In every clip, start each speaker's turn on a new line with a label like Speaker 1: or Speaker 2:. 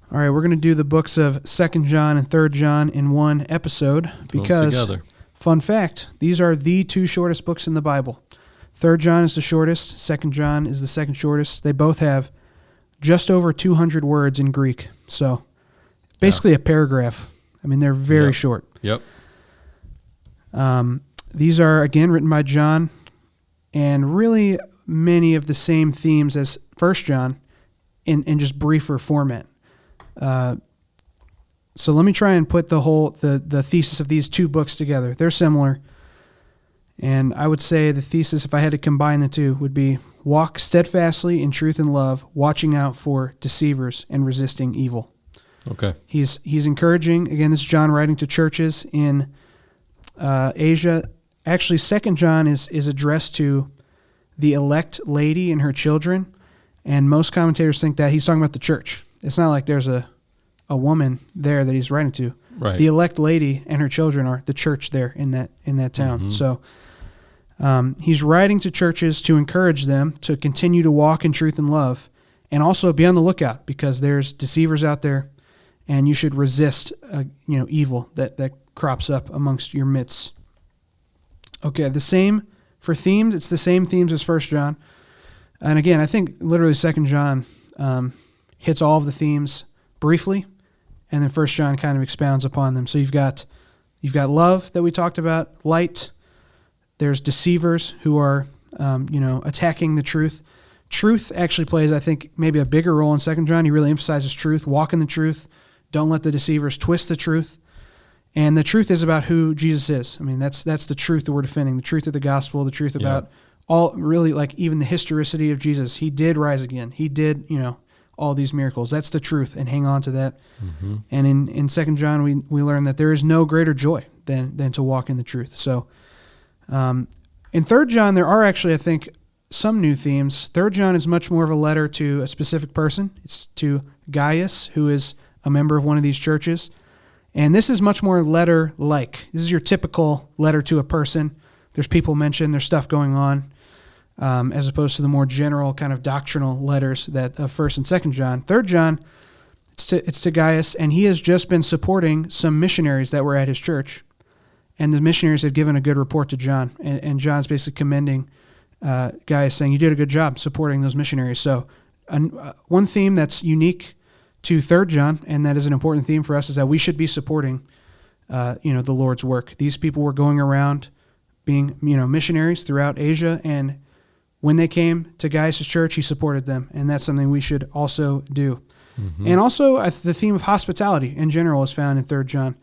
Speaker 1: All right, we're going to do the books of 2nd John and 3rd John in one episode because,
Speaker 2: together.
Speaker 1: Fun fact, these are the two shortest books in the Bible. 3rd John is the shortest, 2nd John is the second shortest. They both have just over 200 words in Greek, so basically a paragraph. I mean, they're very short.
Speaker 2: Yep.
Speaker 1: These are, again, written by John, and really many of the same themes as 1st John in just briefer format. So let me try and put the thesis of these two books together. They're similar, and I would say the thesis, if I had to combine the two, would be walk steadfastly in truth and love, watching out for deceivers and resisting evil.
Speaker 2: Okay.
Speaker 1: He's encouraging, again, this is John writing to churches in Asia. Actually, 2nd John is addressed to the elect lady and her children, and most commentators think that he's talking about the church. It's not like there's a woman there that he's writing to.
Speaker 2: Right.
Speaker 1: The elect lady and her children are the church there in that town. Mm-hmm. So he's writing to churches to encourage them to continue to walk in truth and love, and also be on the lookout because there's deceivers out there, and you should resist evil that crops up amongst your midst. Okay, the same for themes. It's the same themes as 1st John. And again, I think literally 2nd John hits all of the themes briefly, and then 1st John kind of expounds upon them. So you've got love that we talked about, light. There's deceivers who are attacking the truth. Truth actually plays, I think, maybe a bigger role in 2nd John. He really emphasizes truth, walk in the truth, don't let the deceivers twist the truth. And the truth is about who Jesus is. I mean, that's the truth that we're defending, the truth of the gospel, the truth about all, really, like even the historicity of Jesus. He did rise again. He did, all these miracles. That's the truth, and hang on to that. Mm-hmm. And in 2nd John, we learn that there is no greater joy than to walk in the truth. So in 3rd John, there are actually, I think, some new themes. 3rd John is much more of a letter to a specific person. It's to Gaius, who is a member of one of these churches. And this is much more letter-like. This is your typical letter to a person. There's people mentioned, there's stuff going on, as opposed to the more general kind of doctrinal letters that of 1st and 2nd John. 3rd John, it's to Gaius, and he has just been supporting some missionaries that were at his church. And the missionaries had given a good report to John, and John's basically commending Gaius, saying, you did a good job supporting those missionaries. So one theme that's unique to 3rd John, and that is an important theme for us, is that we should be supporting, the Lord's work. These people were going around being, missionaries throughout Asia, and when they came to Gaius' church, he supported them, and that's something we should also do. Mm-hmm. And also, the theme of hospitality in general is found in 3rd John,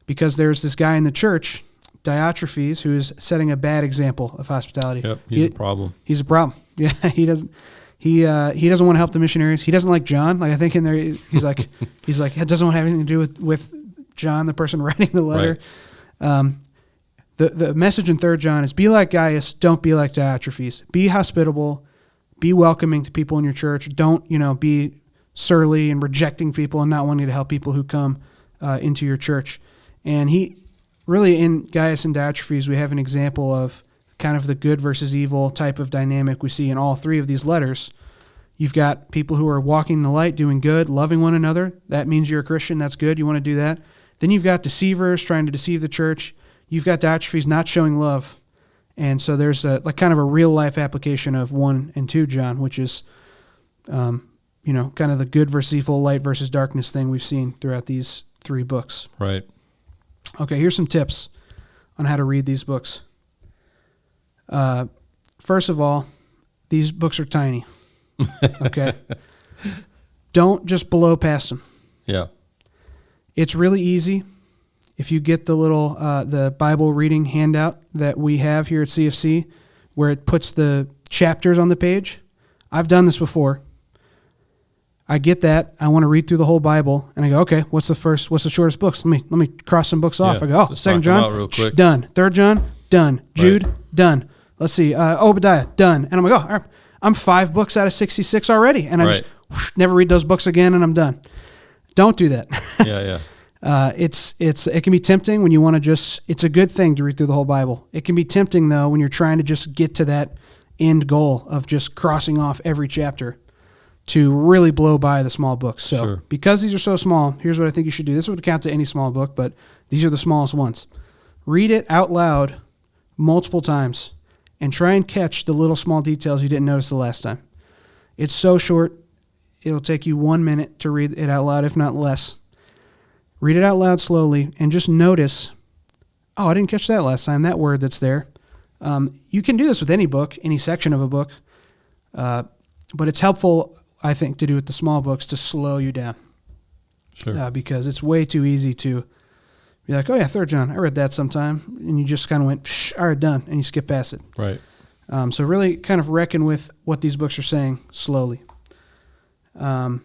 Speaker 1: because there's this guy in the church, Diotrephes, who is setting a bad example of hospitality.
Speaker 2: Yep, he's a problem.
Speaker 1: He's a problem. Yeah, he doesn't. He doesn't want to help the missionaries. He doesn't like John. Like, I think in there, he's like it doesn't want to have anything to do with John, the person writing the letter. Right. The message in 3rd John is be like Gaius, don't be like Diotrephes. Be hospitable, be welcoming to people in your church. Don't be surly and rejecting people and not wanting to help people who come into your church. And he really, in Gaius and Diotrephes, we have an example of kind of the good versus evil type of dynamic we see in all three of these letters. You've got people who are walking the light, doing good, loving one another. That means you're a Christian. That's good. You want to do that. Then you've got deceivers trying to deceive the church. You've got Diotrephes not showing love. And so there's kind of a real-life application of 1 and 2 John, which is, kind of the good versus evil, light versus darkness thing we've seen throughout these 3 books.
Speaker 2: Right.
Speaker 1: Okay, here's some tips on how to read these books. First of all, these books are tiny. Okay. Don't just blow past them.
Speaker 2: Yeah.
Speaker 1: It's really easy. If you get the little, the Bible reading handout that we have here at CFC, where it puts the chapters on the page. I've done this before. I get that. I want to read through the whole Bible, and I go, okay, what's the shortest books? Let me cross some books off. I go, 2nd John, done. 3rd John, done. Jude, done. Let's see, Obadiah, done. And I'm like, oh, I'm 5 books out of 66 already, and I just never read those books again, and I'm done. Don't do that.
Speaker 2: Yeah.
Speaker 1: It can be tempting when you want to just. It's a good thing to read through the whole Bible. It can be tempting though when you're trying to just get to that end goal of just crossing off every chapter. to really blow by the small books. So
Speaker 2: Sure.
Speaker 1: because these are so small, here's what I think you should do. This would count to any small book, but these are the smallest ones. Read it out loud multiple times and try and catch the little small details you didn't notice the last time. It's so short. It'll take you 1 minute to read it out loud, if not less. Read it out loud slowly and just notice, oh, I didn't catch that last time, that word that's there. You can do this with any book, any section of a book, but it's helpful, I think, to do with the small books to slow you down.
Speaker 2: Sure.
Speaker 1: Because it's way too easy to be like, oh yeah, 3 John, I read that sometime, and you just kind of went, psh, all right, done, and you skip past it.
Speaker 2: Right.
Speaker 1: So really kind of reckon with what these books are saying slowly. I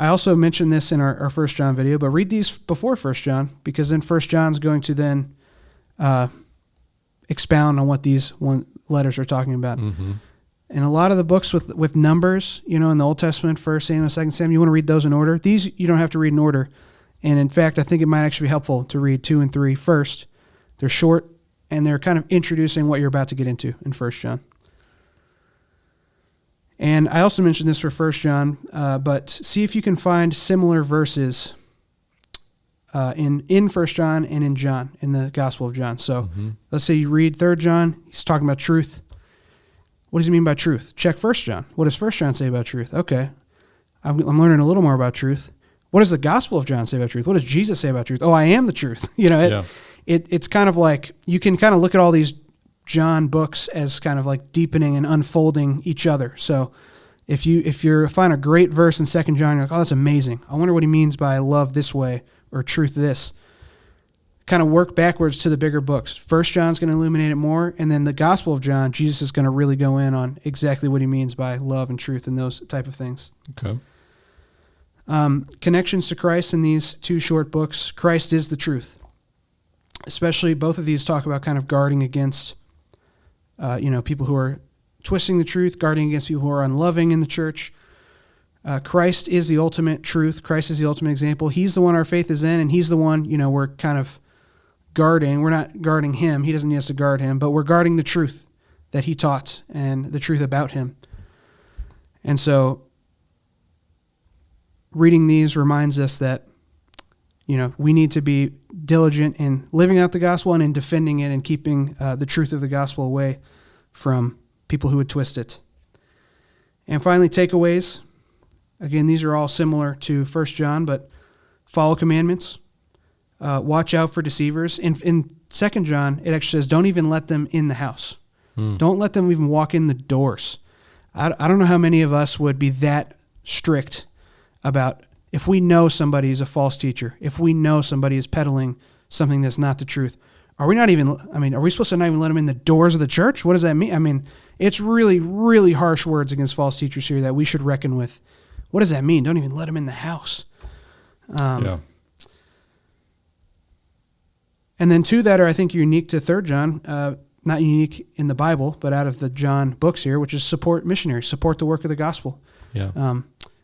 Speaker 1: also mentioned this in our 1 John video, but read these before 1 John, because then 1 John's going to then expound on what these letters are talking about.
Speaker 2: Mm-hmm.
Speaker 1: And a lot of the books with numbers, in the Old Testament, 1 Samuel, 2 Samuel, you want to read those in order. These you don't have to read in order. And in fact, I think it might actually be helpful to read 2 and 3 first. They're short, and they're kind of introducing what you're about to get into in 1 John. And I also mentioned this for 1 John, but see if you can find similar verses in 1 John and in John, in the Gospel of John. So let's say you read 3 John, he's talking about truth. What does he mean by truth? Check 1 John. What does 1 John say about truth? Okay, I'm learning a little more about truth. What does the Gospel of John say about truth? What does Jesus say about truth? Oh, I am the truth. It's kind of like you can kind of look at all these John books as kind of like deepening and unfolding each other. So if you find a great verse in 2 John, you're like, oh, that's amazing. I wonder what he means by love this way or truth this. Kind of work backwards to the bigger books. 1 John's going to illuminate it more, and then the Gospel of John, Jesus is going to really go in on exactly what he means by love and truth and those type of things.
Speaker 2: Okay.
Speaker 1: Connections to Christ in these 2 short books. Christ is the truth. Especially both of these talk about kind of guarding against people who are twisting the truth, guarding against people who are unloving in the church. Christ is the ultimate truth. Christ is the ultimate example. He's the one our faith is in, and he's the one, we're kind of guarding. We're not guarding him. He doesn't need us to guard him, but we're guarding the truth that he taught and the truth about him. And so reading these reminds us that, we need to be diligent in living out the gospel and in defending it and keeping the truth of the gospel away from people who would twist it. And finally, takeaways. Again, these are all similar to 1 John, but follow commandments. Watch out for deceivers. In 2 John, it actually says, don't even let them in the house. Don't let them even walk in the doors. I don't know how many of us would be that strict about if we know somebody is a false teacher, if we know somebody is peddling something that's not the truth. Are we supposed to not even let them in the doors of the church? What does that mean? It's really, really harsh words against false teachers here that we should reckon with. What does that mean? Don't even let them in the house.
Speaker 2: Yeah.
Speaker 1: And then 2 that are, I think, unique to 3 John, not unique in the Bible, but out of the John books here, which is support missionaries, support the work of the gospel.
Speaker 2: Yeah.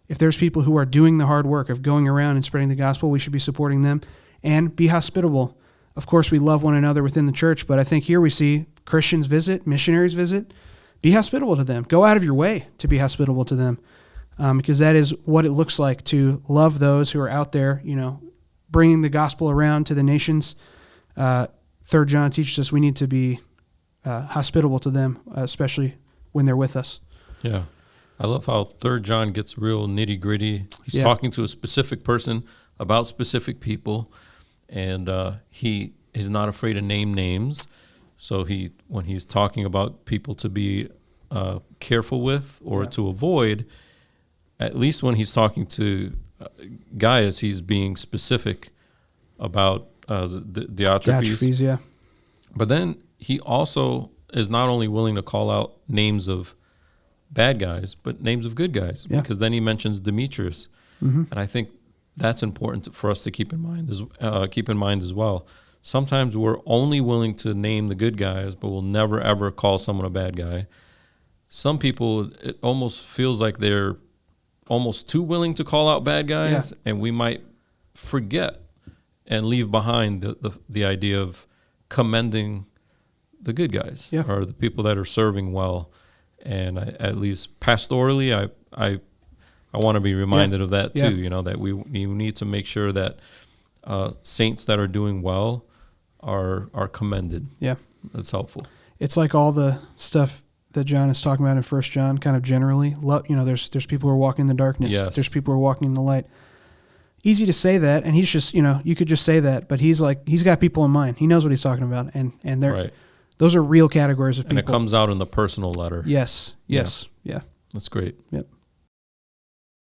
Speaker 1: If there's people who are doing the hard work of going around and spreading the gospel, we should be supporting them. And be hospitable. Of course, we love one another within the church, but I think here we see Christians visit, missionaries visit. Be hospitable to them. Go out of your way to be hospitable to them, because that is what it looks like to love those who are out there, bringing the gospel around to the nations. 3 John teaches us we need to be hospitable to them, especially when they're with us.
Speaker 2: Yeah. I love how 3 John gets real nitty-gritty. He's talking to a specific person about specific people, and he is not afraid to name names. So when he's talking about people to be careful with or to avoid, at least when he's talking to Gaius, he's being specific about Diotrephes.
Speaker 1: Yeah.
Speaker 2: But then he also is not only willing to call out names of bad guys, but names of good guys, because then he mentions Demetrius, and I think that's important for us to keep in mind as well. Sometimes we're only willing to name the good guys, but we'll never ever call someone a bad guy. Some people, it almost feels like they're almost too willing to call out bad guys, and we might forget and leave behind the idea of commending the good guys or the people that are serving well. And at least pastorally, I want to be reminded of that too.
Speaker 1: Yeah.
Speaker 2: That we need to make sure that saints that are doing well are commended.
Speaker 1: Yeah,
Speaker 2: that's helpful.
Speaker 1: It's like all the stuff that John is talking about in 1 John, kind of generally. There's people who are walking in the darkness.
Speaker 2: Yes.
Speaker 1: There's people who are walking in the light. Easy to say that, and he's just, you could just say that, but he's got people in mind. He knows what he's talking about, and they're
Speaker 2: right.
Speaker 1: Those are real categories of people.
Speaker 2: And it comes out in the personal letter.
Speaker 1: Yes. Yeah.
Speaker 2: That's great.
Speaker 1: Yep.